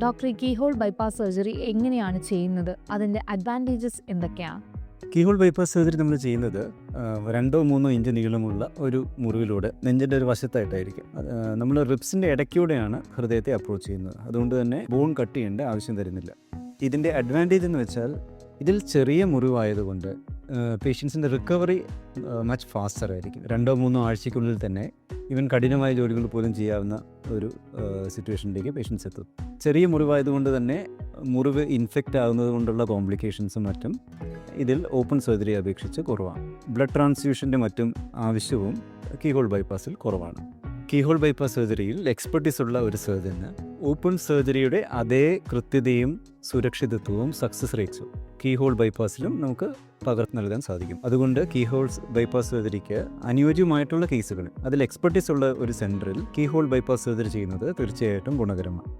Doctor, ഈ keyhole bypass surgery എങ്ങനെയാണ് ചെയ്യുന്നത്? അതിൻ്റെ അഡ്വാൻറ്റേജസ് എന്തൊക്കെയാണ്? കീഹോൾ ബൈപ്പാസ് സർജറി നമ്മൾ ചെയ്യുന്നത് 2-3 ഇഞ്ച് നീളമുള്ള ഒരു മുറിവിലൂടെ നെഞ്ചിൻ്റെ ഒരു വശത്തായിട്ടായിരിക്കും. നമ്മൾ റിബ്സിൻ്റെ ഇടയ്ക്കൂടെയാണ് ഹൃദയത്തെ അപ്രോച്ച് ചെയ്യുന്നത്. അതുകൊണ്ട് തന്നെ ബോൺ കട്ട് ചെയ്യേണ്ട ആവശ്യം വരുന്നില്ല. ഇതിൻ്റെ അഡ്വാൻറ്റേജ് എന്ന് വെച്ചാൽ ഇതിൽ ചെറിയ മുറിവായതുകൊണ്ട് പേഷ്യൻസിൻ്റെ റിക്കവറി മച്ച് ഫാസ്റ്റർ ആയിരിക്കും. 2-3 ആഴ്ചയ്ക്കുള്ളിൽ തന്നെ ഈവൻ കഠിനമായ ജോലികൾ പോലും ചെയ്യാവുന്ന ഒരു സിറ്റുവേഷനിലേക്ക് പേഷ്യൻസ് എത്തും. ചെറിയ മുറിവായതുകൊണ്ട് തന്നെ മുറിവ് ഇൻഫെക്റ്റ് ആകുന്നത് കൊണ്ടുള്ള കോംപ്ലിക്കേഷൻസും മറ്റും ഇതിൽ ഓപ്പൺ സർജറിയെ അപേക്ഷിച്ച് കുറവാണ്. ബ്ലഡ് ട്രാൻസ്ഫ്യൂഷൻ്റെ മറ്റും ആവശ്യവും കീഹോൾ ബൈപ്പാസിൽ കുറവാണ്. കീഹോൾ ബൈപ്പാസ് സർജറിയിൽ എക്സ്പെർട്ടീസ് ഉള്ള ഒരു സർജന് ഓപ്പൺ സർജറിയുടെ അതേ കൃത്യതയും സുരക്ഷിതത്വവും സക്സസ് റേറ്റ്സും കീഹോൾ ബൈപ്പാസിലും നമുക്ക് പകർന്നു നൽകാൻ സാധിക്കും. അതുകൊണ്ട് കീഹോൾ ബൈപ്പാസ് സർജറിക്ക് അനുയോജ്യമായിട്ടുള്ള കേസുകൾ അതിൽ എക്സ്പെർട്ടീസ് ഉള്ള ഒരു സെൻറ്ററിൽ കീഹോൾ ബൈപ്പാസ് സർജറി ചെയ്യുന്നത് തീർച്ചയായിട്ടും ഗുണകരമാണ്.